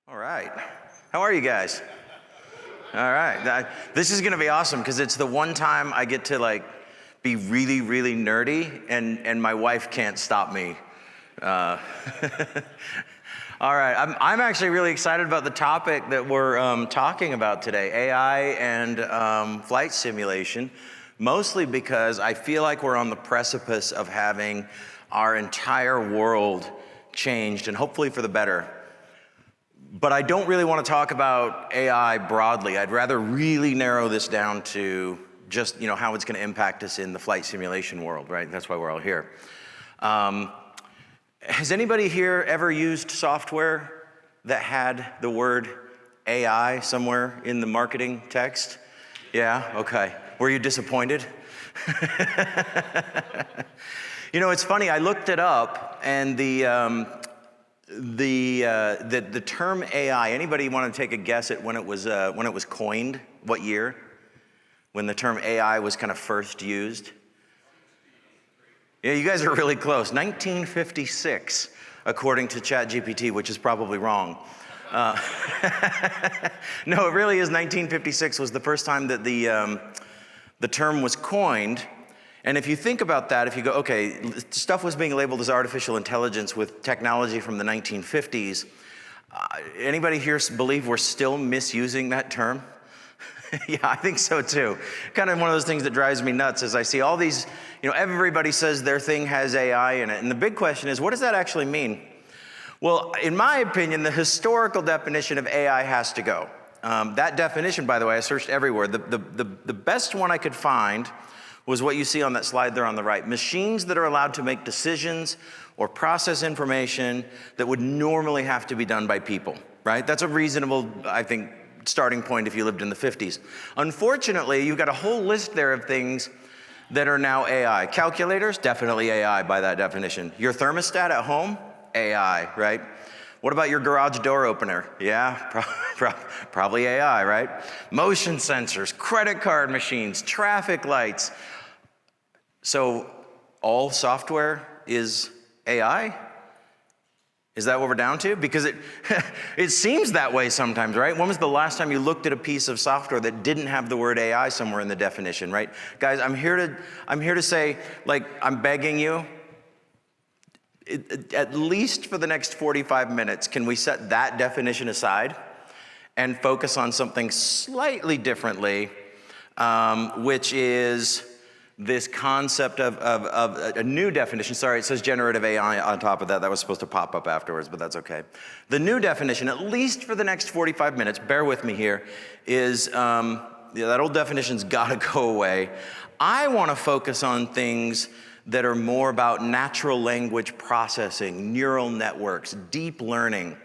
All right. How are you guys? All right. This is going to be awesome because it's the one time I get to be really, really nerdy and my wife can't stop me. All right. I'm actually really excited about the topic that we're talking about today, AI and flight simulation, mostly because I feel like we're on the precipice of having our entire world changed and hopefully for the better. But I don't really want to talk about AI broadly. I'd rather really narrow this down to just how it's going to impact us in the flight simulation world, right? That's why we're all here. Has anybody here ever used software that had the word AI somewhere in the marketing text? Yeah, okay. Were you disappointed? It's funny, I looked it up and the term AI, anybody want to take a guess at when it was coined? What year? When the term AI was kind of first used? Yeah, you guys are really close. 1956, according to ChatGPT, which is probably wrong. No, it really is 1956 was the first time that the term was coined. And if you think about that, if you go, okay, stuff was being labeled as artificial intelligence with technology from the 1950s. Anybody here believe we're still misusing that term? Yeah, I think so too. Kind of one of those things that drives me nuts is I see all these, everybody says their thing has AI in it. And the big question is, what does that actually mean? Well, in my opinion, the historical definition of AI has to go. That definition, by the way, I searched everywhere. The best one I could find was what you see on that slide there on the right. Machines that are allowed to make decisions or process information that would normally have to be done by people, right? That's a reasonable, I think, starting point if you lived in the 50s. Unfortunately, you've got a whole list there of things that are now AI. Calculators, definitely AI by that definition. Your thermostat at home, AI, right? What about your garage door opener? Yeah, probably AI, right? Motion sensors, credit card machines, traffic lights. So all software is AI? Is that what we're down to? Because it seems that way sometimes, right? When was the last time you looked at a piece of software that didn't have the word AI somewhere in the definition, right? Guys, I'm here to say, I'm begging you, at least for the next 45 minutes, can we set that definition aside and focus on something slightly differently, which is this concept of a new definition. Sorry, it says generative AI on top of that. That was supposed to pop up afterwards, but that's okay. The new definition, at least for the next 45 minutes, bear with me here, is that old definition's got to go away. I want to focus on things that are more about natural language processing, neural networks, deep learning.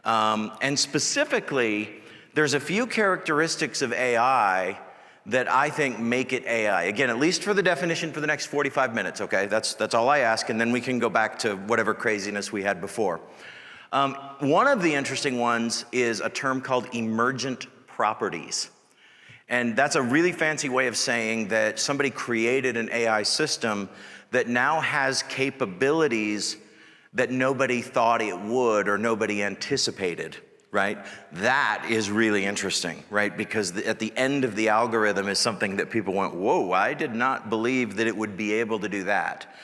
And specifically, there's a few characteristics of AI that I think make it AI. Again, at least for the definition for the next 45 minutes, okay? That's all I ask, and then we can go back to whatever craziness we had before. One of the interesting ones is a term called emergent properties. And that's a really fancy way of saying that somebody created an AI system that now has capabilities that nobody thought it would or nobody anticipated, right? That is really interesting, right? Because at the end of the algorithm is something that people went, whoa, I did not believe that it would be able to do that.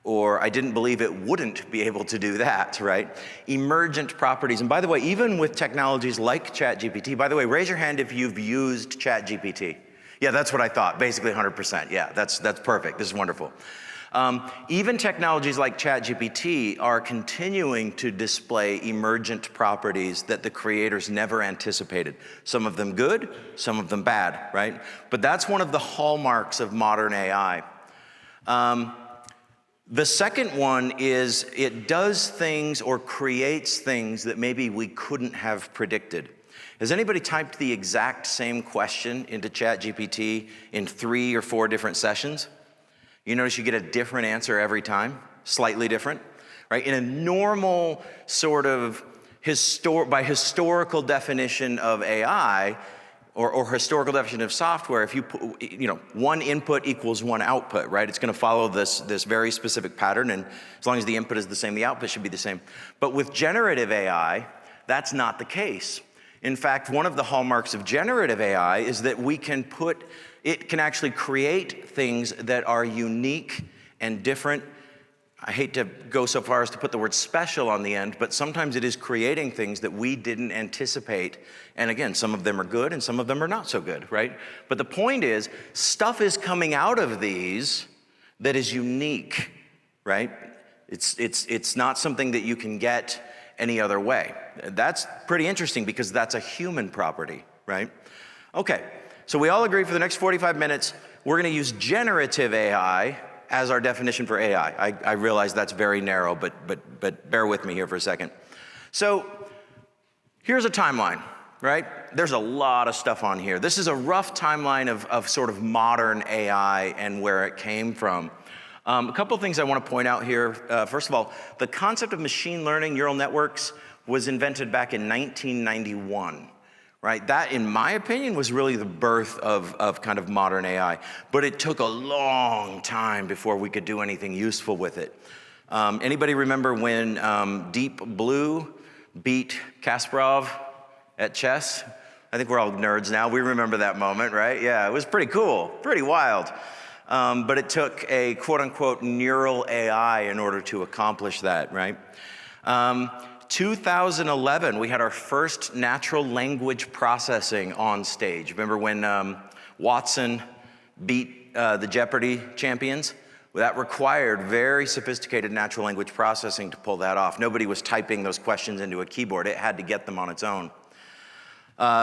Or I didn't believe it wouldn't be able to do that, right? Emergent properties. And by the way, even with technologies like ChatGPT, by the way, raise your hand if you've used ChatGPT. Yeah, that's what I thought, basically 100%. Yeah, that's perfect, this is wonderful. Even technologies like ChatGPT are continuing to display emergent properties that the creators never anticipated. Some of them good, some of them bad, right? But that's one of the hallmarks of modern AI. The second one is it does things or creates things that maybe we couldn't have predicted. Has anybody typed the exact same question into ChatGPT in 3 or 4 different sessions? You notice you get a different answer every time, slightly different, right? In a normal sort of by historical definition of AI or historical definition of software, if you put, one input equals one output, right? It's going to follow this very specific pattern, and as long as the input is the same, the output should be the same. But with generative AI, that's not the case. In fact, one of the hallmarks of generative AI is that it can actually create things that are unique and different. I hate to go so far as to put the word special on the end, but sometimes it is creating things that we didn't anticipate. And again, some of them are good and some of them are not so good, right? But the point is, stuff is coming out of these that is unique, right? It's not something that you can get any other way. That's pretty interesting because that's a human property, right? Okay, so we all agree for the next 45 minutes, we're gonna use generative AI as our definition for AI. I realize that's very narrow, but bear with me here for a second. So here's a timeline, right? There's a lot of stuff on here. This is a rough timeline of sort of modern AI and where it came from. A couple of things I want to point out here. First of all, the concept of machine learning, neural networks, was invented back in 1991. Right, that, in my opinion, was really the birth of kind of modern AI. But it took a long time before we could do anything useful with it. Anybody remember when Deep Blue beat Kasparov at chess? I think we're all nerds now. We remember that moment, right? Yeah, it was pretty cool, pretty wild. But it took a quote-unquote neural AI in order to accomplish that, right? 2011, we had our first natural language processing on stage. Remember when Watson beat the Jeopardy champions? Well, that required very sophisticated natural language processing to pull that off. Nobody was typing those questions into a keyboard. It had to get them on its own.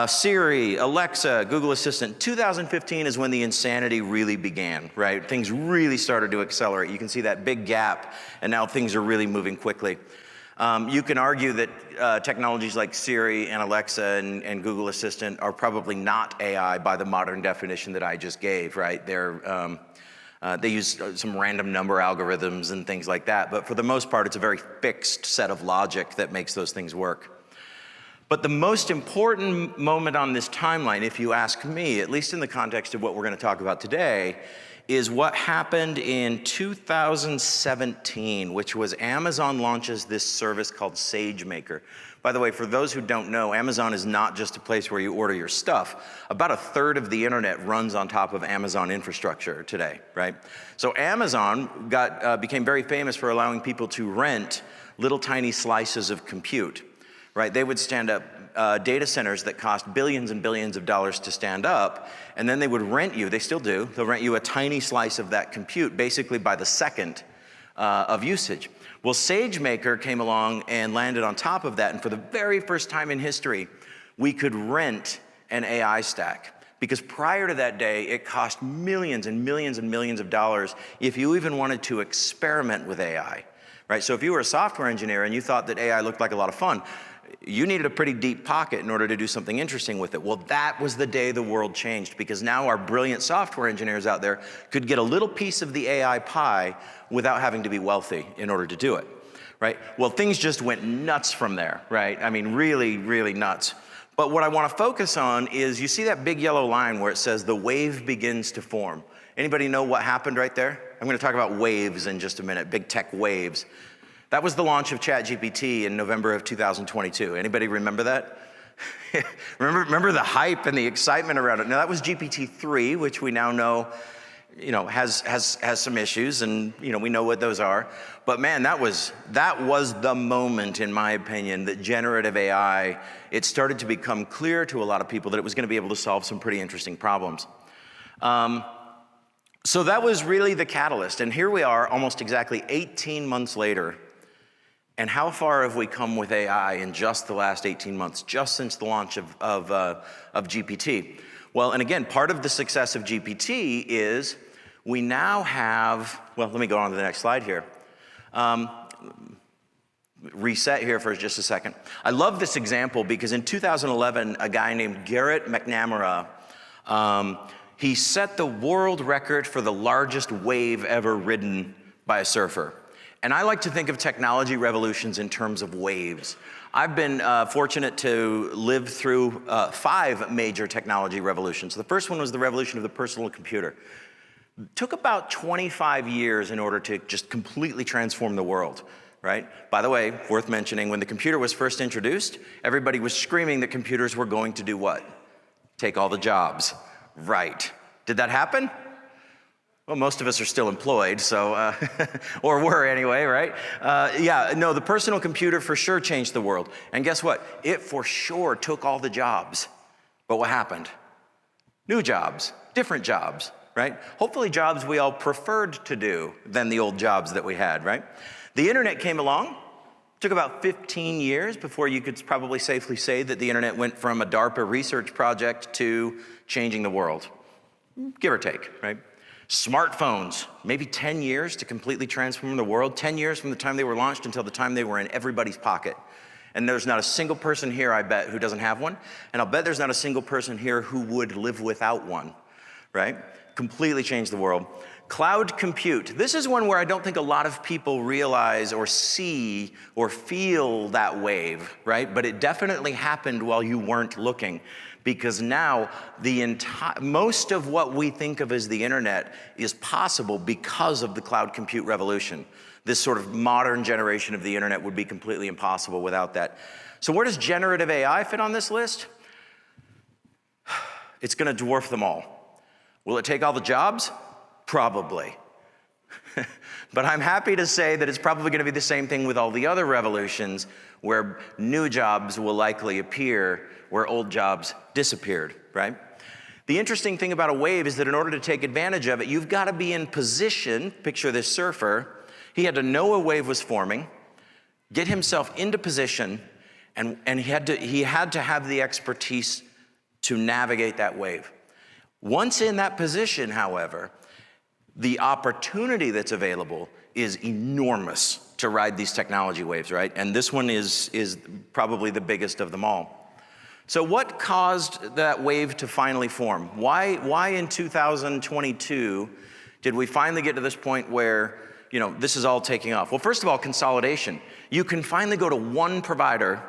Siri, Alexa, Google Assistant. 2015 is when the insanity really began, right? Things really started to accelerate. You can see that big gap, and now things are really moving quickly. You can argue that technologies like Siri and Alexa and Google Assistant are probably not AI by the modern definition that I just gave, right? They use some random number algorithms and things like that, but for the most part, it's a very fixed set of logic that makes those things work. But the most important moment on this timeline, if you ask me, at least in the context of what we're going to talk about today, is what happened in 2017, which was Amazon launches this service called SageMaker. By the way, for those who don't know, Amazon is not just a place where you order your stuff. About a third of the internet runs on top of Amazon infrastructure today, right? So Amazon became very famous for allowing people to rent little tiny slices of compute, right? They would stand up data centers that cost billions and billions of dollars to stand up, and then they would rent you, they still do, they'll rent you a tiny slice of that compute, basically by the second of usage. Well, SageMaker came along and landed on top of that, and for the very first time in history, we could rent an AI stack. Because prior to that day, it cost millions and millions and millions of dollars if you even wanted to experiment with AI, right? So if you were a software engineer and you thought that AI looked like a lot of fun, you needed a pretty deep pocket in order to do something interesting with it. Well, that was the day the world changed, because now our brilliant software engineers out there could get a little piece of the AI pie without having to be wealthy in order to do it, right? Well, things just went nuts from there, right? I mean, really, really nuts. But what I want to focus on is, you see that big yellow line where it says the wave begins to form. Anybody know what happened right there? I'm going to talk about waves in just a minute, big tech waves. That was the launch of ChatGPT in November of 2022. Anybody remember that? remember the hype and the excitement around it? Now, that was GPT-3, which we now know, has some issues, and we know what those are. But man, that was the moment, in my opinion, that generative AI, it started to become clear to a lot of people that it was going to be able to solve some pretty interesting problems. So that was really the catalyst, and here we are, almost exactly 18 months later. And how far have we come with AI in just the last 18 months, just since the launch of GPT? Well, and again, part of the success of GPT is we now have, well, let me go on to the next slide here. Reset here for just a second. I love this example because in 2011, a guy named Garrett McNamara, he set the world record for the largest wave ever ridden by a surfer. And I like to think of technology revolutions in terms of waves. I've been fortunate to live through 5 major technology revolutions. The first one was the revolution of the personal computer. It took about 25 years in order to just completely transform the world, right? By the way, worth mentioning, when the computer was first introduced, everybody was screaming that computers were going to do what? Take all the jobs. Right. Did that happen? Well, most of us are still employed, so, or were anyway, right? Yeah, no, the personal computer for sure changed the world. And guess what? It for sure took all the jobs. But what happened? New jobs, different jobs, right? Hopefully jobs we all preferred to do than the old jobs that we had, right? The internet came along. It took about 15 years before you could probably safely say that the internet went from a DARPA research project to changing the world, give or take, right? Smartphones, maybe 10 years to completely transform the world, 10 years from the time they were launched until the time they were in everybody's pocket. And there's not a single person here, I bet, who doesn't have one. And I'll bet there's not a single person here who would live without one, right? Completely changed the world. Cloud compute. This is one where I don't think a lot of people realize or see or feel that wave, right? But it definitely happened while you weren't looking, because now most of what we think of as the internet is possible because of the cloud compute revolution. This sort of modern generation of the internet would be completely impossible without that. So where does generative AI fit on this list? It's going to dwarf them all. Will it take all the jobs? Probably. But I'm happy to say that it's probably going to be the same thing with all the other revolutions, where new jobs will likely appear where old jobs disappeared, right? The interesting thing about a wave is that in order to take advantage of it, you've got to be in position. Picture this surfer. He had to know a wave was forming, get himself into position, and he had to have the expertise to navigate that wave. Once in that position, however, the opportunity that's available is enormous to ride these technology waves, right? And this one is probably the biggest of them all. So what caused that wave to finally form? Why in 2022 did we finally get to this point where, you know, this is all taking off? Well, first of all, consolidation. You can finally go to one provider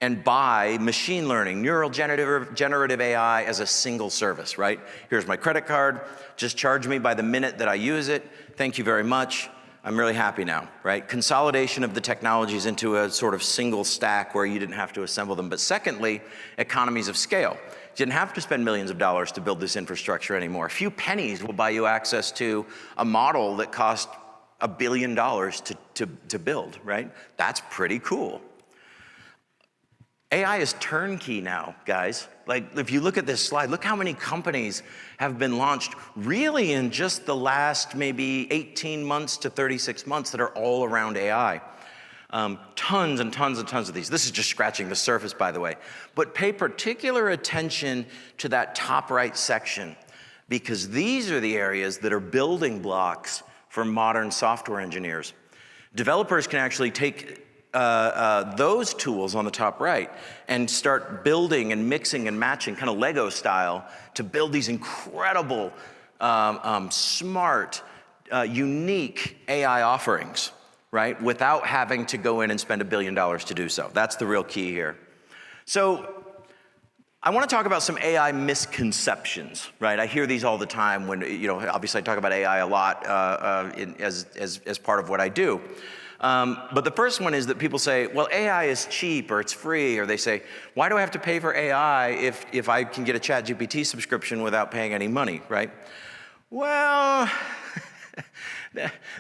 and buy machine learning, neural generative AI as a single service, right? Here's my credit card, just charge me by the minute that I use it. Thank you very much. I'm really happy now, right? Consolidation of the technologies into a sort of single stack where you didn't have to assemble them. But secondly, economies of scale. You didn't have to spend millions of dollars to build this infrastructure anymore. A few pennies will buy you access to a model that cost $1 billion to build, right? That's pretty cool. AI is turnkey now, guys. Like, if you look at this slide, look how many companies have been launched really in just the last maybe 18 months to 36 months that are all around AI. Tons and tons and tons of these. This is just scratching the surface, by the way. But pay particular attention to that top right section, because these are the areas that are building blocks for modern software engineers. Developers can actually take those tools on the top right and start building and mixing and matching, kind of Lego style, to build these incredible, smart, unique AI offerings, right? Without having to go in and spend $1 billion to do so. That's the real key here. So I want to talk about some AI misconceptions, right? I hear these all the time when, you know, obviously I talk about AI a lot as part of what I do. But the first one is that people say, well, AI is cheap or it's free, or they say, why do I have to pay for AI if I can get a ChatGPT subscription without paying any money, right? Well,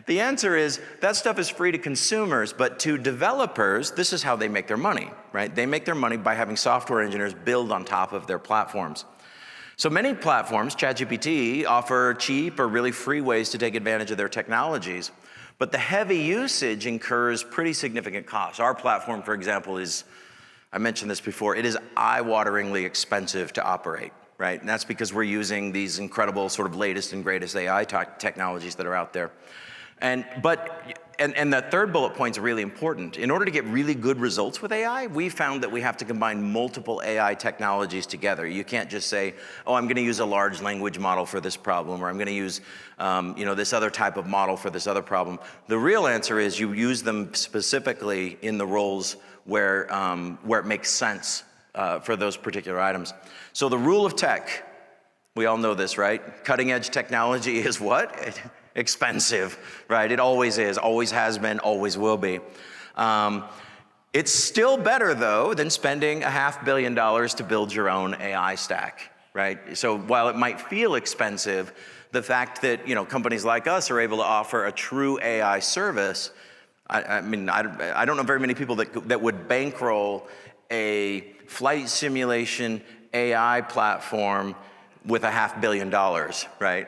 the answer is that stuff is free to consumers, but to developers, this is how they make their money, right? They make their money by having software engineers build on top of their platforms. So many platforms, ChatGPT, offer cheap or really free ways to take advantage of their technologies. But the heavy usage incurs pretty significant costs. Our platform, for example, is, I mentioned this before, it is eye-wateringly expensive to operate, right? And that's because we're using these incredible sort of latest and greatest AI technologies that are out there. And the third bullet point is really important. In order to get really good results with AI, we found that we have to combine multiple AI technologies together. You can't just say, oh, I'm going to use a large language model for this problem, or I'm going to use this other type of model for this other problem. The real answer is you use them specifically in the roles where it makes sense for those particular items. So the rule of tech, we all know this, right? Cutting edge technology is what? expensive, right? It always is, always has been, always will be. It's still better, though, than spending $500 million to build your own AI stack, right? So while it might feel expensive, the fact that companies like us are able to offer a true AI service, I don't know very many people that would bankroll a flight simulation AI platform with $500 million, right?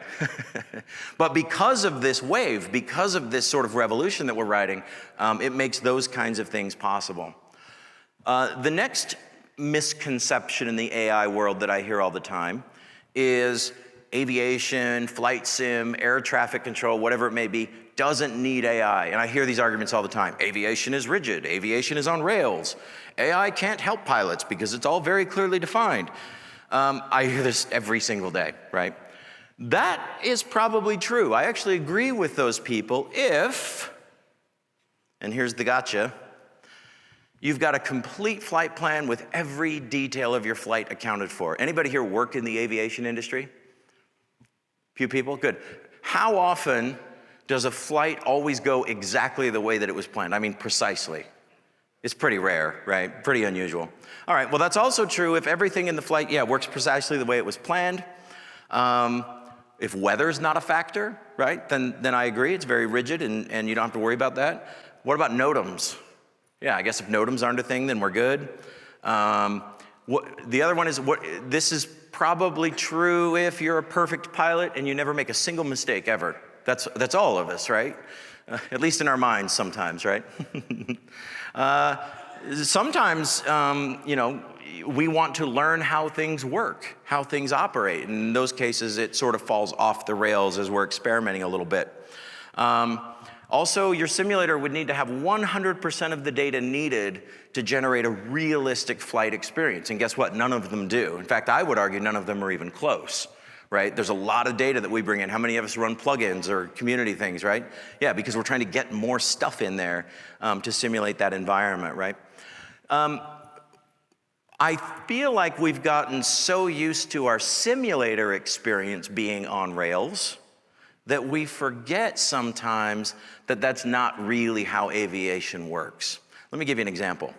But because of this wave, because of this sort of revolution that we're riding, it makes those kinds of things possible. The next misconception in the AI world that I hear all the time is aviation, flight sim, air traffic control, whatever it may be, doesn't need AI. And I hear these arguments all the time. Aviation is rigid. Aviation is on rails. AI can't help pilots because it's all very clearly defined. I hear this every single day, right? That is probably true. I actually agree with those people if, and here's the gotcha, you've got a complete flight plan with every detail of your flight accounted for. Anybody here work in the aviation industry? Few people? Good. How often does a flight always go exactly the way that it was planned? I mean, precisely. It's pretty rare, right? Pretty unusual. All right, well, that's also true if everything in the flight, works precisely the way it was planned. If weather's not a factor, right, then I agree. It's very rigid and you don't have to worry about that. What about NOTAMs? Yeah, I guess if NOTAMs aren't a thing, then we're good. The other one is, this is probably true if you're a perfect pilot and you never make a single mistake ever. That's all of us, right? At least in our minds sometimes, right? Sometimes, we want to learn how things work, how things operate. In those cases, it sort of falls off the rails as we're experimenting a little bit. Also, your simulator would need to have 100% of the data needed to generate a realistic flight experience. And guess what? None of them do. In fact, I would argue none of them are even close, right? There's a lot of data that we bring in. How many of us run plugins or community things, right? Yeah, because we're trying to get more stuff in there to simulate that environment, right? I feel like we've gotten so used to our simulator experience being on rails that we forget sometimes that that's not really how aviation works. Let me give you an example.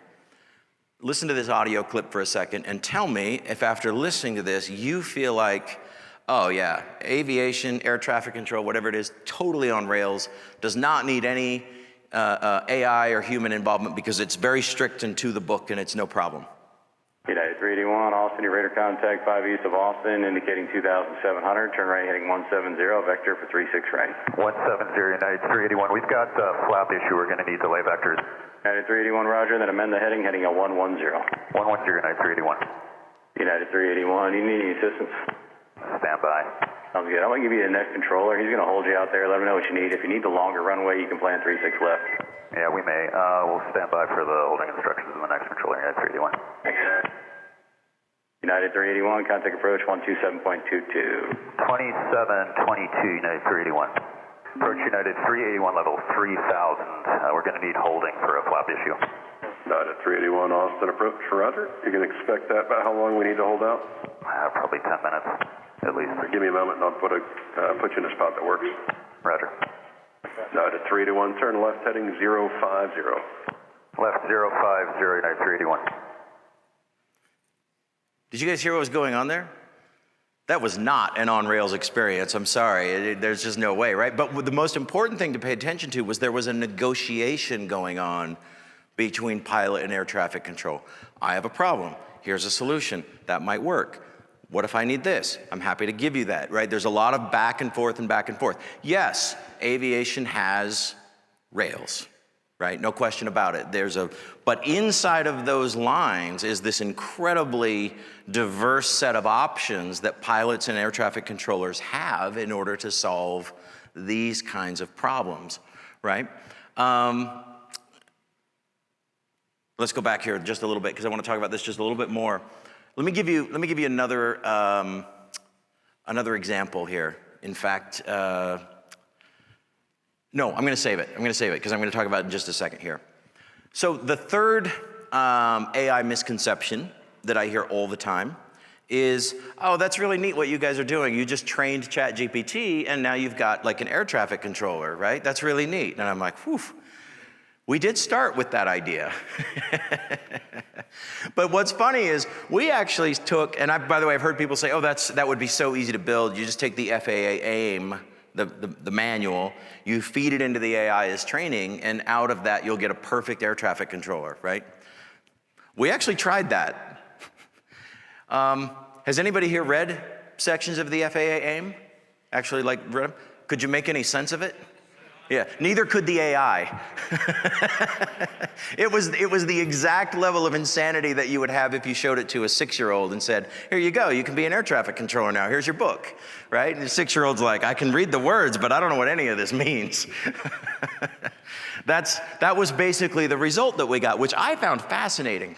Listen to this audio clip for a second and tell me if after listening to this, you feel like, oh yeah, aviation, air traffic control, whatever it is, totally on rails, does not need any AI or human involvement because it's very strict and to the book and it's no problem. United 381, Austin, your radar contact 5 east of Austin, indicating 2,700, turn right heading 170, vector for 36 right. 170, United 381, we've got a flap issue, we're going to need delay vectors. United 381, roger, then amend the heading at 110. 110, United 381. United 381, you need any assistance? Stand by. Sounds good. I'm going to give you a net controller. He's going to hold you out there, let me know what you need. If you need the longer runway, you can plan 36 left. Yeah, we may. We'll stand by for the holding instructions of the next controller, United 381. Thanks. United 381, contact approach 127.22. 2722, United 381. Approach United 381, level 3000. We're going to need holding for a flap issue. United 381, Austin approach, roger. You can expect that, about how long we need to hold out? Probably 10 minutes, at least. Give me a moment and I'll put you in a spot that works. Roger. United 381, turn left heading 050. Left 050, United 381. Did you guys hear what was going on there? That was not an on-rails experience. I'm sorry. There's just no way, right? But the most important thing to pay attention to was there was a negotiation going on between pilot and air traffic control. I have a problem. Here's a solution. That might work. What if I need this? I'm happy to give you that, right? There's a lot of back and forth and back and forth. Yes, aviation has rails, right? No question about it. But inside of those lines is this incredibly diverse set of options that pilots and air traffic controllers have in order to solve these kinds of problems, right? Let's go back here just a little bit because I want to talk about this just a little bit more. Let me give you another example here. In fact, no, I'm going to save it. I'm going to save it because I'm going to talk about it in just a second here. So the third AI misconception that I hear all the time is, oh, that's really neat what you guys are doing. You just trained ChatGPT and now you've got like an air traffic controller, right? That's really neat. And I'm like, whew, we did start with that idea. But what's funny is we actually took, and by the way, I've heard people say, oh, that would be so easy to build. You just take the FAA AIM, the manual, you feed it into the AI as training, and out of that you'll get a perfect air traffic controller, right? We actually tried that. Has anybody here read sections of the FAA AIM? Actually, like, read them? Could you make any sense of it? Yeah, neither could the AI. It was the exact level of insanity that you would have if you showed it to a 6-year-old and said, here you go, you can be an air traffic controller now, here's your book, right? And the 6-year-old's like, I can read the words, but I don't know what any of this means. That was basically the result that we got, which I found fascinating.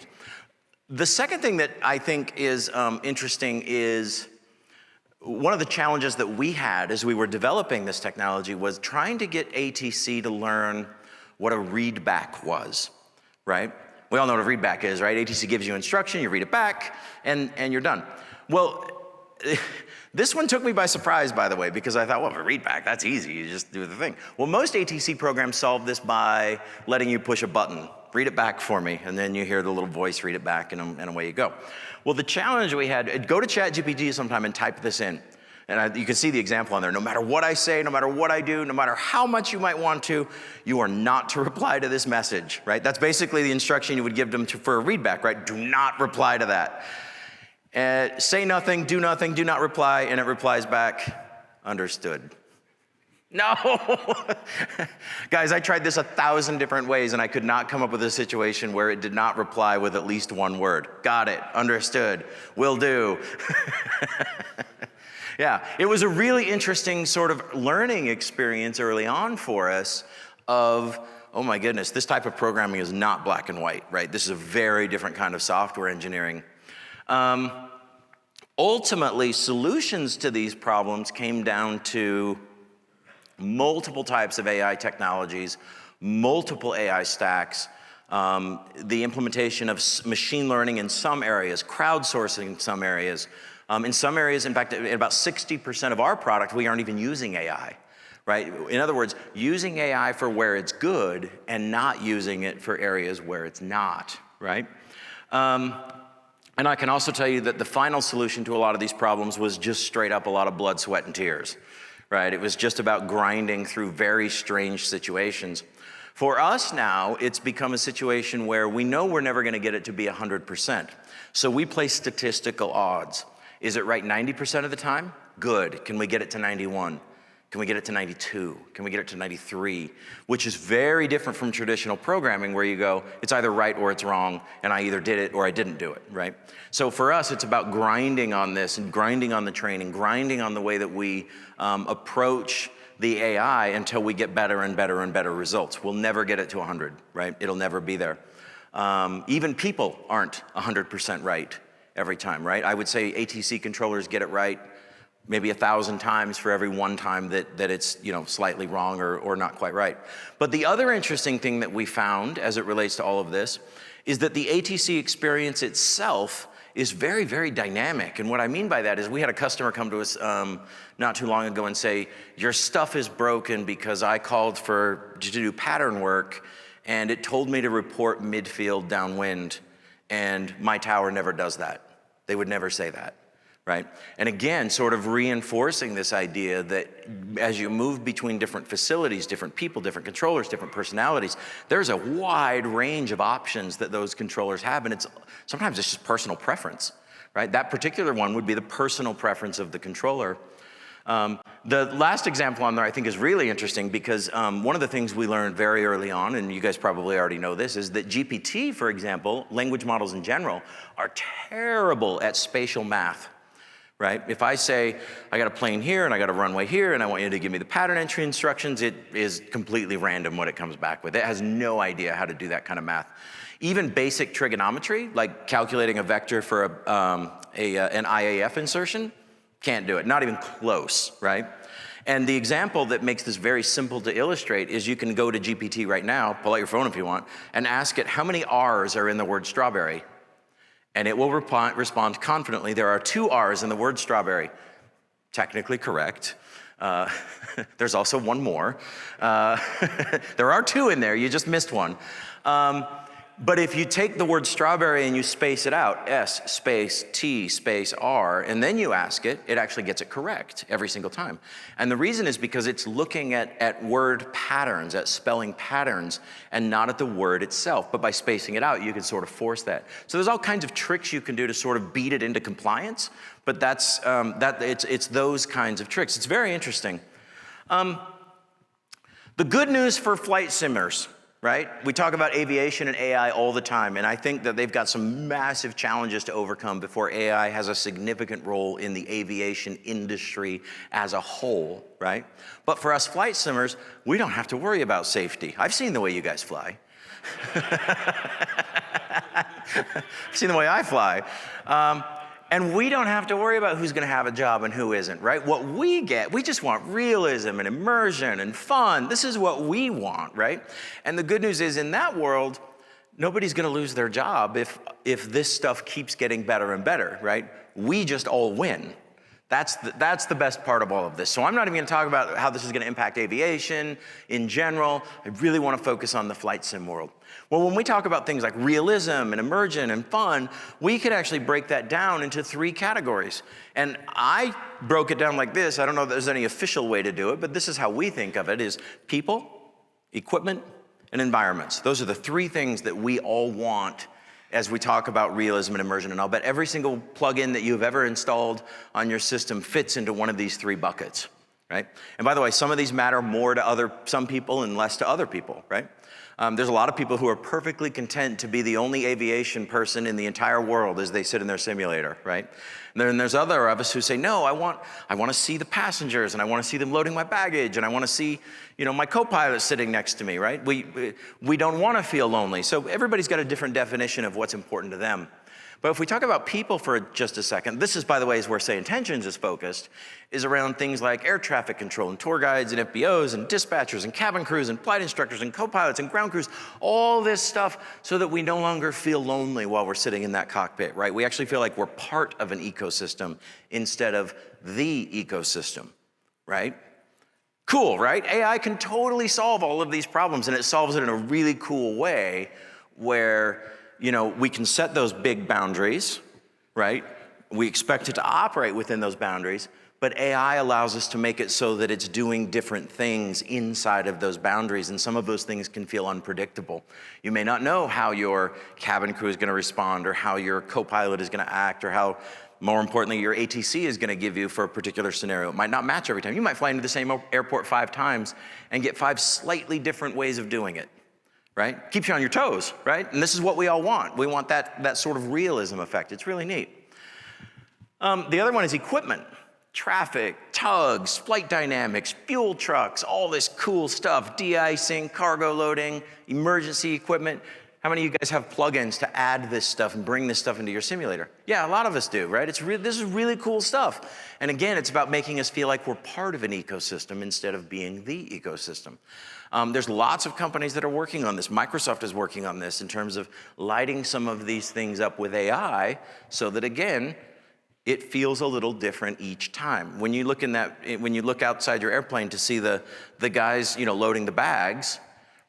The second thing that I think is interesting is one of the challenges that we had as we were developing this technology was trying to get ATC to learn what a readback was, right? We all know what a readback is, right? ATC gives you instruction, you read it back, and you're done. Well, this one took me by surprise, by the way, because I thought, well, a readback, that's easy, you just do the thing. Well, most ATC programs solve this by letting you push a button. Read it back for me, and then you hear the little voice read it back, and away you go. Well, the challenge we had, go to ChatGPT sometime and type this in. And you can see the example on there. No matter what I say, no matter what I do, no matter how much you might want to, you are not to reply to this message, right? That's basically the instruction you would give them for a readback, right? Do not reply to that. Say nothing, do not reply, and it replies back, understood. No! Guys, I tried this 1,000 different ways and I could not come up with a situation where it did not reply with at least one word. Got it, understood, will do. Yeah, it was a really interesting sort of learning experience early on for us of, oh my goodness, this type of programming is not black and white, right? This is a very different kind of software engineering. Ultimately, solutions to these problems came down to multiple types of AI technologies, multiple AI stacks, the implementation of machine learning in some areas, crowdsourcing in some areas. In some areas, in fact, in about 60% of our product, we aren't even using AI, right? In other words, using AI for where it's good and not using it for areas where it's not, right? And I can also tell you that the final solution to a lot of these problems was just straight up a lot of blood, sweat, and tears. Right? It was just about grinding through very strange situations. For us now, it's become a situation where we know we're never going to get it to be 100%. So we play statistical odds. Is it right 90% of the time? Good. Can we get it to 91? Can we get it to 92? Can we get it to 93? Which is very different from traditional programming where you go, it's either right or it's wrong, and I either did it or I didn't do it, right? So for us, it's about grinding on this and grinding on the training, grinding on the way that we approach the AI until we get better and better and better results. We'll never get it to 100, right? It'll never be there. Even people aren't 100% right every time, right? I would say ATC controllers get it right maybe 1,000 times for every one time that it's slightly wrong or not quite right. But the other interesting thing that we found as it relates to all of this is that the ATC experience itself is very, very dynamic. And what I mean by that is we had a customer come to us not too long ago and say, your stuff is broken because I called to do pattern work and it told me to report midfield downwind and my tower never does that. They would never say that. Right? And again, sort of reinforcing this idea that as you move between different facilities, different people, different controllers, different personalities, there's a wide range of options that those controllers have, and sometimes it's just personal preference, right? That particular one would be the personal preference of the controller. The last example on there I think is really interesting because one of the things we learned very early on, and you guys probably already know this, is that GPT, for example, language models in general, are terrible at spatial math. Right? If I say, I got a plane here and I got a runway here and I want you to give me the pattern entry instructions, it is completely random what it comes back with. It has no idea how to do that kind of math. Even basic trigonometry, like calculating a vector for an IAF insertion, can't do it, not even close, right? And the example that makes this very simple to illustrate is you can go to GPT right now, pull out your phone if you want, and ask it how many R's are in the word strawberry. and it will respond confidently. There are 2 R's in the word strawberry. Technically correct. There's also one more. There are 2 in there, you just missed one. But if you take the word strawberry and you space it out, S space T space R, and then you ask it, it actually gets it correct every single time. And the reason is because it's looking at word patterns, at spelling patterns, and not at the word itself. But by spacing it out, you can sort of force that. So there's all kinds of tricks you can do to sort of beat it into compliance, but it's those kinds of tricks. It's very interesting. The good news for flight simmers, right? We talk about aviation and AI all the time, and I think that they've got some massive challenges to overcome before AI has a significant role in the aviation industry as a whole, right? But for us flight simmers, we don't have to worry about safety. I've seen the way you guys fly. I've seen the way I fly. And we don't have to worry about who's gonna have a job and who isn't, right? What we get, we just want realism and immersion and fun. This is what we want, right? And the good news is in that world, nobody's gonna lose their job if this stuff keeps getting better and better, right? We just all win. That's the best part of all of this. So I'm not even gonna talk about how this is gonna impact aviation in general. I really wanna focus on the flight sim world. Well, when we talk about things like realism and immersion and fun, we could actually break that down into 3 categories. And I broke it down like this. I don't know if there's any official way to do it, but this is how we think of it, is people, equipment, and environments. Those are the 3 things that we all want as we talk about realism and immersion. And I'll bet every single plugin that you've ever installed on your system fits into one of these 3 buckets, right? And by the way, some of these matter more to some people and less to other people, right? There's a lot of people who are perfectly content to be the only aviation person in the entire world as they sit in their simulator, right? And then there's other of us who say, no, I want to see the passengers, and I want to see them loading my baggage, and I want to see, my co-pilot sitting next to me, right? We don't want to feel lonely. So everybody's got a different definition of what's important to them. But if we talk about people for just a second, this is, by the way, is where Say Intentions is focused, is around things like air traffic control and tour guides and FBOs and dispatchers and cabin crews and flight instructors and co-pilots and ground crews, all this stuff so that we no longer feel lonely while we're sitting in that cockpit, right? We actually feel like we're part of an ecosystem instead of the ecosystem, right? Cool, right? AI can totally solve all of these problems, and it solves it in a really cool way where we can set those big boundaries, right? We expect it to operate within those boundaries, but AI allows us to make it so that it's doing different things inside of those boundaries, and some of those things can feel unpredictable. You may not know how your cabin crew is gonna respond, or how your co-pilot is gonna act, or how, more importantly, your ATC is gonna give you for a particular scenario. It might not match every time. You might fly into the same airport 5 times and get 5 slightly different ways of doing it. Right? Keeps you on your toes, right? And this is what we all want. We want that sort of realism effect. It's really neat. The other one is equipment. Traffic, tugs, flight dynamics, fuel trucks, all this cool stuff, de-icing, cargo loading, emergency equipment. How many of you guys have plugins to add this stuff and bring this stuff into your simulator? Yeah, a lot of us do, right? This is really cool stuff. And again, it's about making us feel like we're part of an ecosystem instead of being the ecosystem. There's lots of companies that are working on this. Microsoft is working on this in terms of lighting some of these things up with AI so that, again, it feels a little different each time. When you look outside your airplane to see the guys, loading the bags,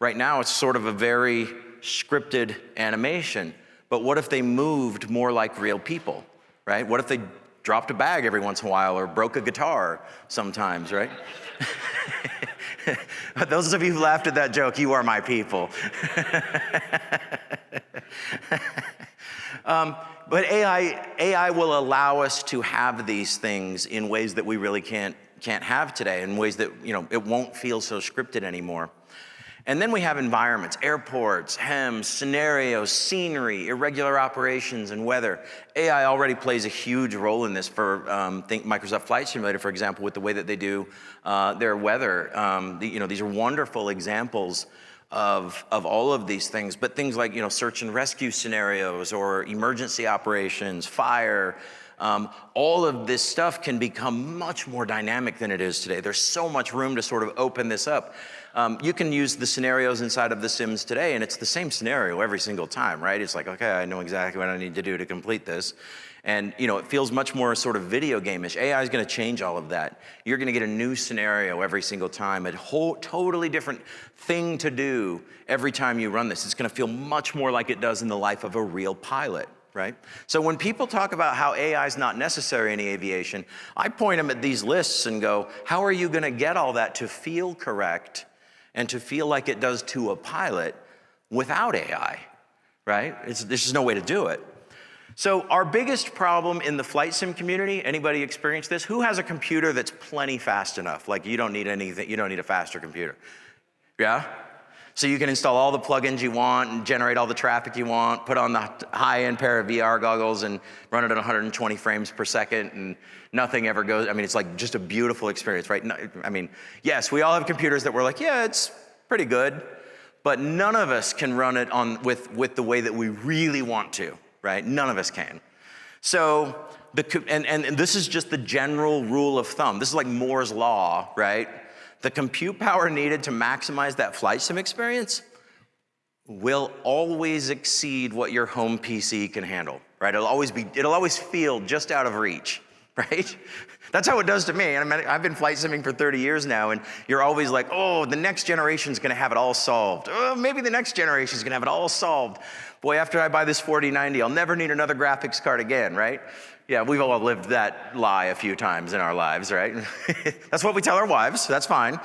right now it's sort of a very scripted animation. But what if they moved more like real people, right? What if they dropped a bag every once in a while or broke a guitar sometimes, right? Those of you who laughed at that joke, you are my people. But AI will allow us to have these things in ways that we really can't have today, in ways that it won't feel so scripted anymore. And then we have environments, airports, HEMS, scenarios, scenery, irregular operations, and weather. AI already plays a huge role in this for, think Microsoft Flight Simulator, for example, with the way that they do their weather. These are wonderful examples of all of these things, but things like, search and rescue scenarios or emergency operations, fire, All of this stuff can become much more dynamic than it is today. There's so much room to sort of open this up. You can use the scenarios inside of the Sims today, and it's the same scenario every single time, right? It's like, okay, I know exactly what I need to do to complete this. And it feels much more sort of video game-ish. AI is gonna change all of that. You're gonna get a new scenario every single time, a whole totally different thing to do every time you run this. It's gonna feel much more like it does in the life of a real pilot, right? So when people talk about how AI is not necessary in aviation, I point them at these lists and go, how are you gonna get all that to feel correct and to feel like it does to a pilot without AI, right? There's just no way to do it. So our biggest problem in the flight sim community, anybody experience this? Who has a computer that's plenty fast enough? Like you don't need anything, you don't need a faster computer. Yeah? So you can install all the plugins you want and generate all the traffic you want, put on the high-end pair of VR goggles and run it at 120 frames per second and nothing ever goes, I mean, it's like just a beautiful experience, right? I mean, yes, we all have computers that we're like, yeah, it's pretty good, but none of us can run it on with the way that we really want to. Right? None of us can. So, and this is just the general rule of thumb. This is like Moore's law, right? The compute power needed to maximize that flight sim experience will always exceed what your home PC can handle, right? It'll always feel just out of reach, right? That's how it does to me. And I've been flight simming for 30 years now, and you're always like, oh, the next generation's gonna have it all solved. Oh, maybe the next generation's gonna have it all solved. Boy, after I buy this 4090, I'll never need another graphics card again, right? Yeah, we've all lived that lie a few times in our lives, right? That's what we tell our wives, so that's fine.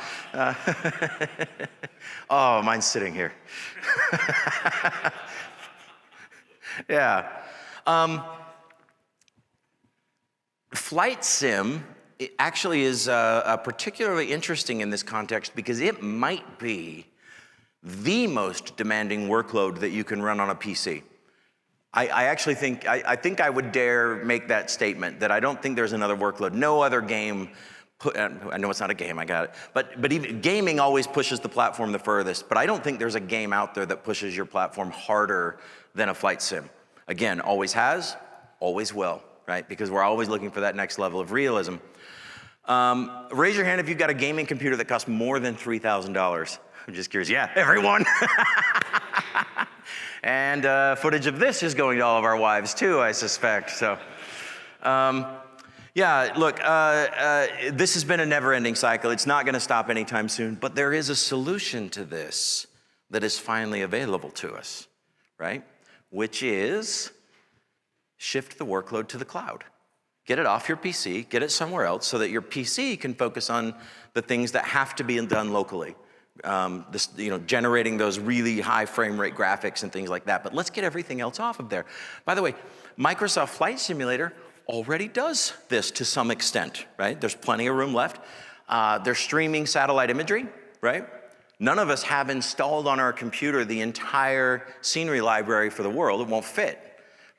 Oh, mine's sitting here. Yeah. Flight sim actually is particularly interesting in this context because it might be the most demanding workload that you can run on a PC. I actually think, I think I would dare make that statement, that I don't think there's another workload. No other game, I know it's not a game, I got it, but even gaming always pushes the platform the furthest, but I don't think there's a game out there that pushes your platform harder than a flight sim. Again, always has, always will, right? Because we're always looking for that next level of realism. Raise your hand if you've got a gaming computer that costs more than $3,000. I'm just curious. Yeah, everyone. And footage of this is going to all of our wives too, I suspect. So, yeah, look, this has been a never-ending cycle. It's not going to stop anytime soon, but there is a solution to this that is finally available to us, right? Which is shift the workload to the cloud. Get it off your PC, get it somewhere else so that your PC can focus on the things that have to be done locally. Generating those really high frame rate graphics and things like that. But let's get everything else off of there. By the way, Microsoft Flight Simulator already does this to some extent, right? There's plenty of room left. They're streaming satellite imagery, right? None of us have installed on our computer the entire scenery library for the world. It won't fit,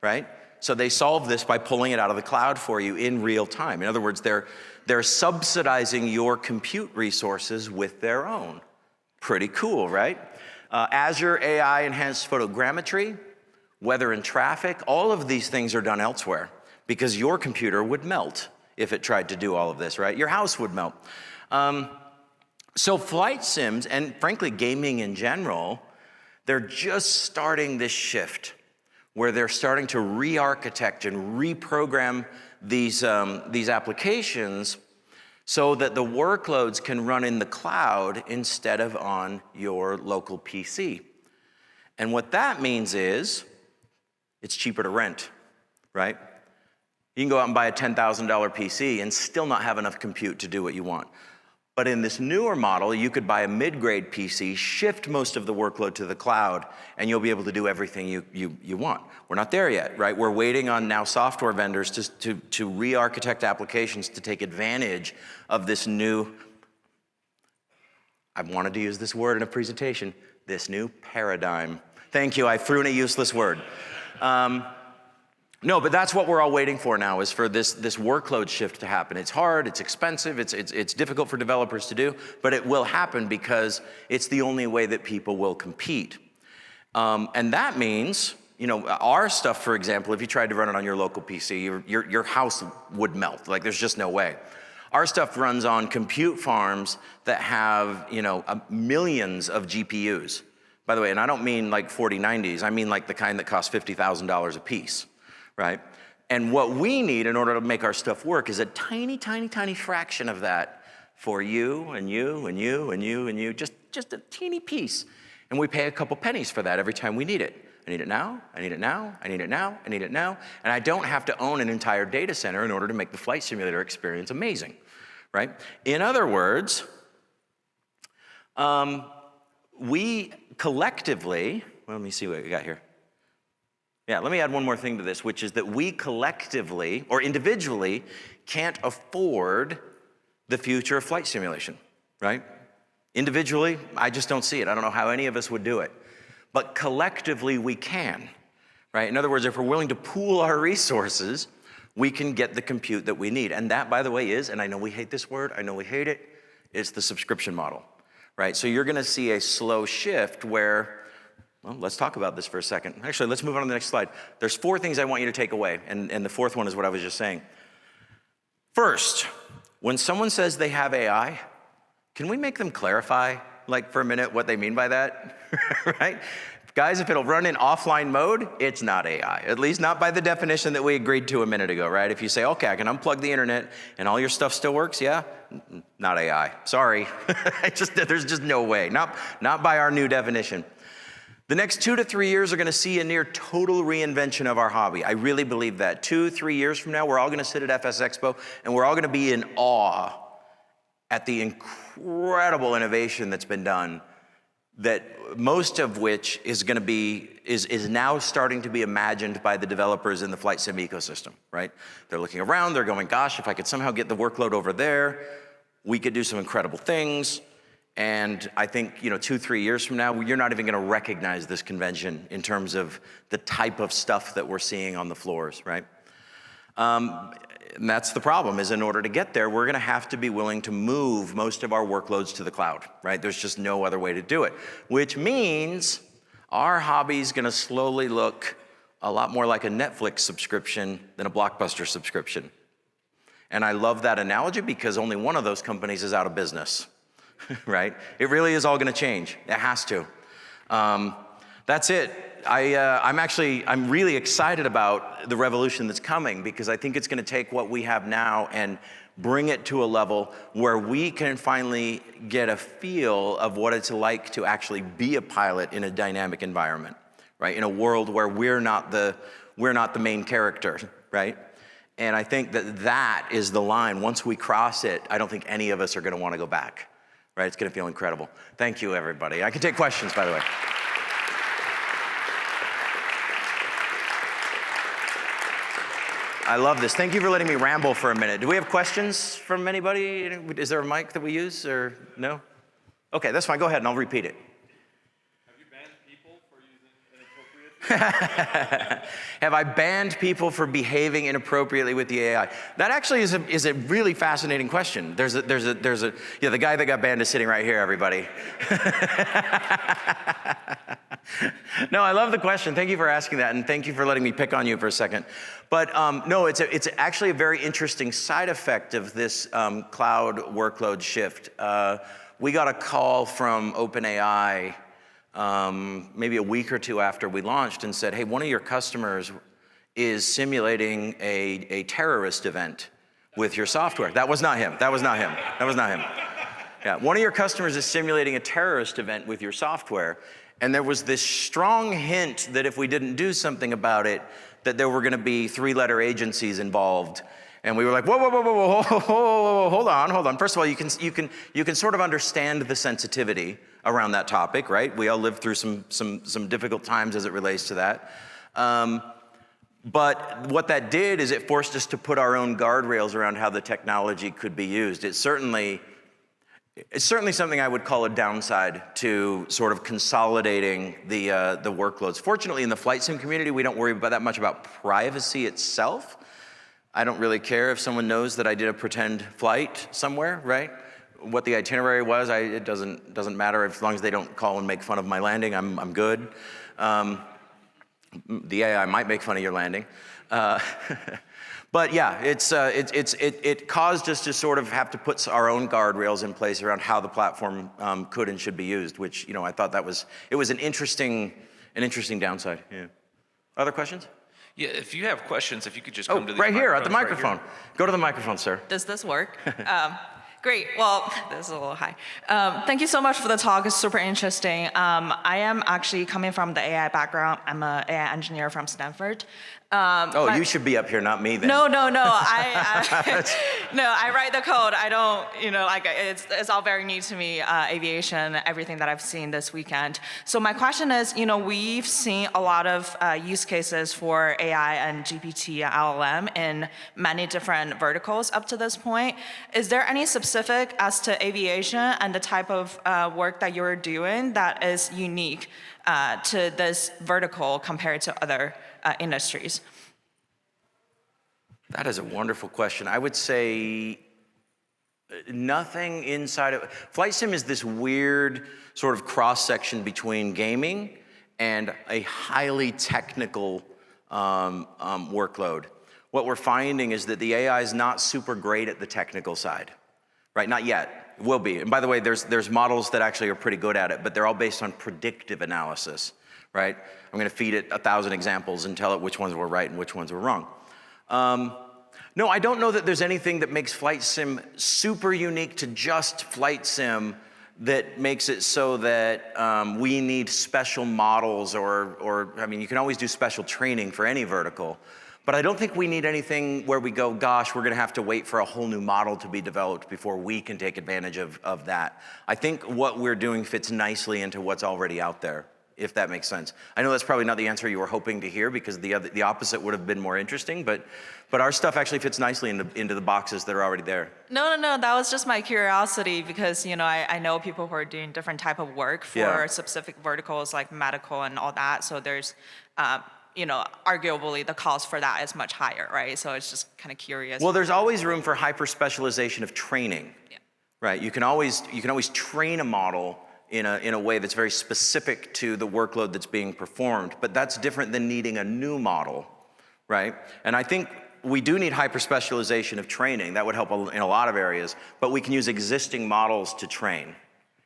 right? So they solve this by pulling it out of the cloud for you in real time. In other words, they're subsidizing your compute resources with their own. Pretty cool, right? Azure AI enhanced photogrammetry, weather and traffic, all of these things are done elsewhere because your computer would melt if it tried to do all of this, right? Your house would melt. So flight sims, and frankly gaming in general, they're just starting this shift where they're starting to re-architect and reprogram these applications so that the workloads can run in the cloud instead of on your local PC. And what that means is it's cheaper to rent, right? You can go out and buy a $10,000 PC and still not have enough compute to do what you want. But in this newer model, you could buy a mid-grade PC, shift most of the workload to the cloud, and you'll be able to do everything you want. We're not there yet, right? We're waiting on now software vendors to re-architect applications to take advantage of this new, I wanted to use this word in a presentation, this new paradigm. Thank you, I threw in a useless word. No, but that's what we're all waiting for now, is for this workload shift to happen. It's hard, it's expensive, it's difficult for developers to do, but it will happen because it's the only way that people will compete. And that means you know, our stuff, for example, if you tried to run it on your local PC, your house would melt. Like, there's just no way. Our stuff runs on compute farms that have, you know, millions of GPUs. By the way, and I don't mean like 4090s, I mean like the kind that cost $50,000 a piece, right? And what we need in order to make our stuff work is a tiny, tiny, tiny fraction of that for you and you and you and you and you, just a teeny piece. And we pay a couple pennies for that every time we need it. I need it now, I need it now, I need it now, I need it now. And I don't have to own an entire data center in order to make the flight simulator experience amazing, right? In other words, we collectively, well, let me see what we got here. Yeah, let me add one more thing to this, which is that we collectively or individually can't afford the future of flight simulation, right? Individually, I just don't see it. I don't know how any of us would do it. But collectively, we can, right? In other words, if we're willing to pool our resources, we can get the compute that we need. And that, by the way, is, and I know we hate this word, I know we hate it, it's the subscription model, right? So you're gonna see a slow shift where, well, let's talk about this for a second. Actually, let's move on to the next slide. There's 4 things I want you to take away, and the 4th one is what I was just saying. First, when someone says they have AI, can we make them clarify, like, for a minute what they mean by that, right? Guys, if it'll run in offline mode, it's not AI, at least not by the definition that we agreed to a minute ago, right? If you say, okay, I can unplug the internet and all your stuff still works, yeah, not AI, sorry. There's just no way, not by our new definition. The next 2 to 3 years are gonna see a near total reinvention of our hobby. I really believe that. 2-3 years from now, we're all gonna sit at FS Expo and we're all gonna be in awe at the incredible innovation that's been done, that most of which is gonna be, is now starting to be imagined by the developers in the flight sim ecosystem, right? They're looking around, they're going, gosh, if I could somehow get the workload over there, we could do some incredible things. And I think, you know, 2-3 years from now, you're not even gonna recognize this convention in terms of the type of stuff that we're seeing on the floors, right? And that's the problem, is in order to get there, we're gonna have to be willing to move most of our workloads to the cloud, right? There's just no other way to do it, which means our hobby's gonna slowly look a lot more like a Netflix subscription than a Blockbuster subscription. And I love that analogy because only one of those companies is out of business, right? It really is all gonna change, it has to. That's it. I'm really excited about the revolution that's coming because I think it's gonna take what we have now and bring it to a level where we can finally get a feel of what it's like to actually be a pilot in a dynamic environment, right? In a world where we're not the main character, right? And I think that is the line. Once we cross it, I don't think any of us are gonna wanna go back, right? It's gonna feel incredible. Thank you, everybody. I can take questions, by the way. I love this. Thank you for letting me ramble for a minute. Do we have questions from anybody? Is there a mic that we use or no? Okay, that's fine. Go ahead and I'll repeat it. Have you banned people for using inappropriate? Have I banned people for behaving inappropriately with the AI? That actually is a really fascinating question. There's a yeah, the guy that got banned is sitting right here, everybody. No, I love the question. Thank you for asking that, and thank you for letting me pick on you for a second. But no, it's actually a very interesting side effect of this cloud workload shift. We got a call from OpenAI maybe a week or 2 after we launched and said, hey, one of your customers is simulating a terrorist event with your software. That was not him. That was not him. That was not him. Yeah, one of your customers is simulating a terrorist event with your software. And there was this strong hint that if we didn't do something about it, that there were gonna be 3-letter agencies involved. And we were like, whoa, whoa, whoa, whoa, whoa, whoa, hold on. First of all, you can sort of understand the sensitivity around that topic, right? We all lived through some difficult times as it relates to that. But what that did is it forced us to put our own guardrails around how the technology could be used. It's certainly something I would call a downside to sort of consolidating the workloads. Fortunately, in the flight sim community, we don't worry that much about privacy itself. I don't really care if someone knows that I did a pretend flight somewhere, right? What the itinerary was, it doesn't matter as long as they don't call and make fun of my landing. I'm good. The AI might make fun of your landing. But yeah, it caused us to sort of have to put our own guardrails in place around how the platform could and should be used, which, you know, I thought it was an interesting downside. Yeah. Other questions? Yeah, if you have questions, if you could just come to the right here at the microphones microphone. Go to the microphone, sir. Does this work? Great. Well, this is a little high. Thank you so much for the talk. It's super interesting. I am actually coming from the AI background. I'm an AI engineer from Stanford. You should be up here, not me then. No. I write the code. I don't, it's all very new to me, aviation, everything that I've seen this weekend. So my question is, we've seen a lot of use cases for AI and GPT and LLM in many different verticals up to this point. Is there any specific as to aviation and the type of work that you're doing that is unique to this vertical compared to other industries? That is a wonderful question. I would say nothing inside of flight sim is this weird sort of cross section between gaming and a highly technical workload. What we're finding is that the AI is not super great at the technical side, right? Not yet. It will be. And by the way, there's models that actually are pretty good at it, but they're all based on predictive analysis, right? I'm going to feed it 1,000 examples and tell it which ones were right and which ones were wrong. No, I don't know that there's anything that makes flight sim super unique to just flight sim that makes it so that we need special models or I mean, you can always do special training for any vertical, but I don't think we need anything where we go, gosh, we're gonna have to wait for a whole new model to be developed before we can take advantage of that. I think what we're doing fits nicely into what's already out there, if that makes sense. I know that's probably not the answer you were hoping to hear because the opposite would have been more interesting, but our stuff actually fits nicely into the boxes that are already there. No, that was just my curiosity because, I know people who are doing different type of work for specific verticals like medical and all that, so there's, arguably the cost for that is much higher, right? So it's just kind of curious. Well, there's always room for hyper-specialization of training, right? You can always train a model in a way that's very specific to the workload that's being performed, but that's different than needing a new model, right? And I think we do need hyper-specialization of training. That would help in a lot of areas, but we can use existing models to train,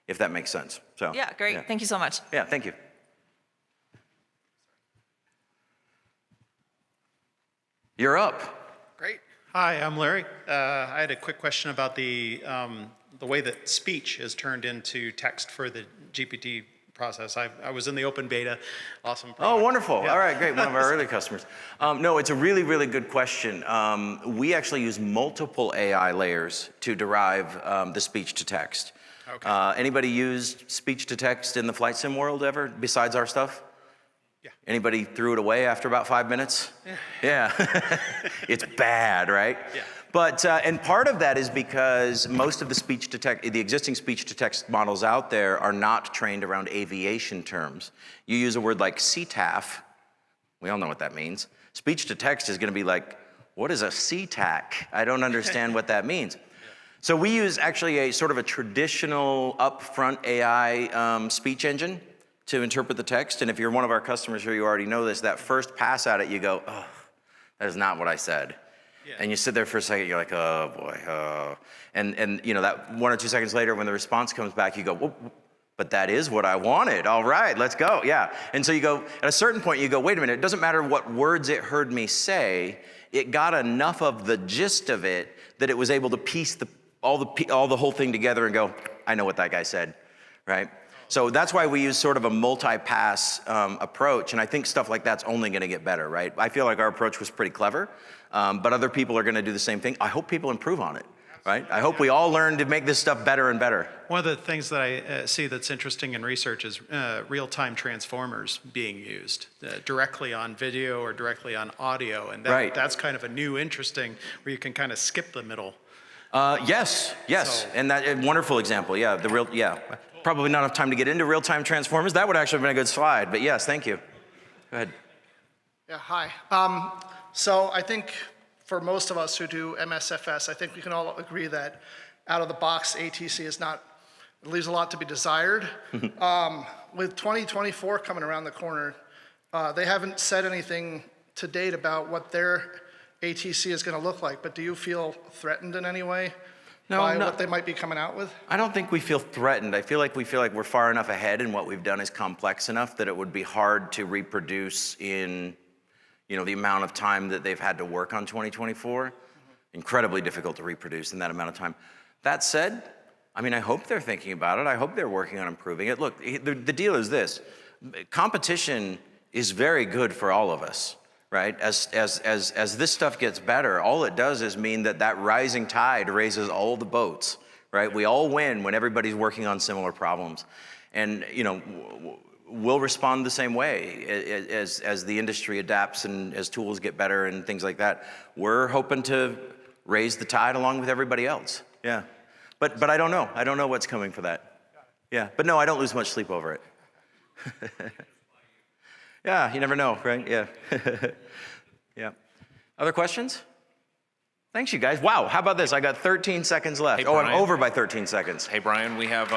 if that makes sense. So yeah, great. Yeah. Thank you so much. Yeah, thank you. You're up. Great. Hi, I'm Larry. I had a quick question about the way that speech is turned into text for the GPT process. I was in the open beta. Awesome product. Oh, wonderful. Yeah. All right, great. One of our early customers. No, it's a really, really good question. We actually use multiple AI layers to derive the speech to text. Okay. Anybody used speech to text in the flight sim world ever, besides our stuff? Yeah. Anybody threw it away after about 5 minutes? Yeah. It's bad, right? Yeah. But, and part of that is because most of the existing speech-to-text models out there are not trained around aviation terms. You use a word like CTAF, we all know what that means. Speech-to-text is gonna be like, what is a CTAC? I don't understand what that means. So we use actually a sort of a traditional upfront AI speech engine to interpret the text, and if you're one of our customers here, you already know this, that first pass at it, you go, oh, that is not what I said. Yeah. And you sit there for a second, you're like, oh boy, oh. And that 1 or 2 seconds later when the response comes back, you go, whoop, but that is what I wanted. All right, let's go, yeah. And so you go, at a certain point you go, wait a minute, it doesn't matter what words it heard me say, it got enough of the gist of it that it was able to piece all the whole thing together and go, I know what that guy said, right? So that's why we use sort of a multi-pass approach, and I think stuff like that's only gonna get better, right? I feel like our approach was pretty clever, but other people are gonna do the same thing. I hope people improve on it, right? I hope we all learn to make this stuff better and better. One of the things that I see that's interesting in research is real-time transformers being used directly on video or directly on audio, and that's kind of a new, interesting, where you can kind of skip the middle. Yes, so, and that a wonderful example, yeah, Probably not enough time to get into real-time transformers. That would actually have been a good slide, but yes, thank you. Go ahead. Yeah, hi. So I think for most of us who do MSFS, I think we can all agree that out of the box ATC it leaves a lot to be desired. With 2024 coming around the corner, They haven't said anything to date about what their ATC is going to look like, but do you feel threatened in any way by what they might be coming out with? I don't think we feel threatened. I feel like we feel like we're far enough ahead and what we've done is complex enough that it would be hard to reproduce in, the amount of time that they've had to work on 2024. Incredibly difficult to reproduce in that amount of time. That said, I hope they're thinking about it. I hope they're working on improving it. Look, the deal is this. Competition is very good for all of us, right? As this stuff gets better, all it does is mean that rising tide raises all the boats, right? We all win when everybody's working on similar problems. And, we'll respond the same way as the industry adapts and as tools get better and things like that. We're hoping to raise the tide along with everybody else. Yeah. But I don't know. I don't know what's coming for that. Yeah. But no, I don't lose much sleep over it. Yeah, you never know, right? Yeah. Yeah. Other questions? Thanks, you guys. Wow, how about this? I got 13 seconds left. Hey, I'm Brian. over by 13 seconds. Hey, Brian, we have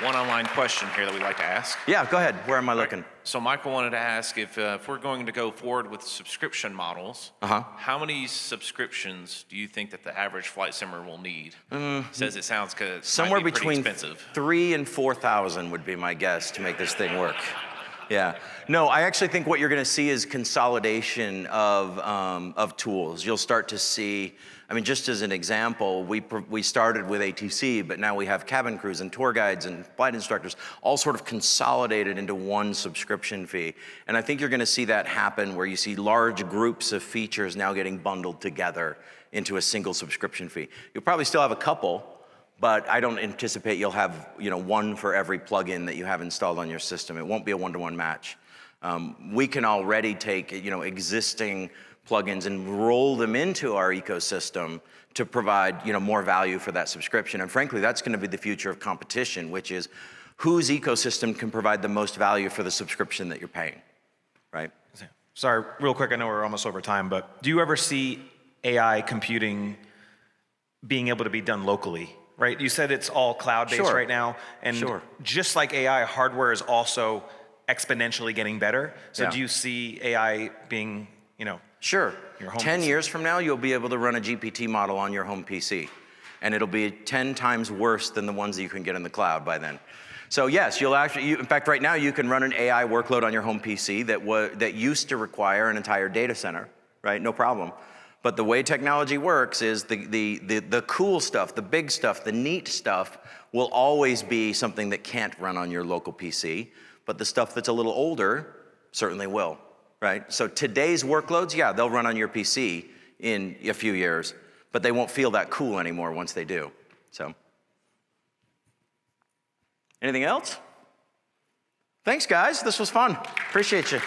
one online question here that we'd like to ask. Yeah, go ahead. Where am I looking? So Michael wanted to ask if we're going to go forward with subscription models, how many subscriptions do you think that the average flight simmer will need? Says it sounds somewhere might be between expensive. 3,000 and 4,000 would be my guess to make this thing work. Yeah. No, I actually think what you're going to see is consolidation of tools. You'll start to see, just as an example, we started with ATC, but now we have cabin crews and tour guides and flight instructors all sort of consolidated into one subscription fee. And I think you're going to see that happen where you see large groups of features now getting bundled together into a single subscription fee. You'll probably still have a couple, but I don't anticipate you'll have one for every plugin that you have installed on your system. It won't be a one-to-one match. We can already take existing plugins and roll them into our ecosystem to provide more value for that subscription. And frankly, that's going to be the future of competition, which is whose ecosystem can provide the most value for the subscription that you're paying, right? Sorry, real quick, I know we're almost over time, but do you ever see AI computing being able to be done locally? Right, you said it's all cloud-based right now, and just like AI, hardware is also exponentially getting better. So do you see AI being, Sure. your home 10 PC? years from now, you'll be able to run a GPT model on your home PC, and it'll be 10 times worse than the ones that you can get in the cloud by then. So yes, in fact, right now you can run an AI workload on your home PC that used to require an entire data center, right? No problem. But the way technology works is the cool stuff, the big stuff, the neat stuff will always be something that can't run on your local PC, but the stuff that's a little older certainly will, right? So today's workloads, they'll run on your PC in a few years, but they won't feel that cool anymore once they do, so. Anything else? Thanks, guys. This was fun. Appreciate you.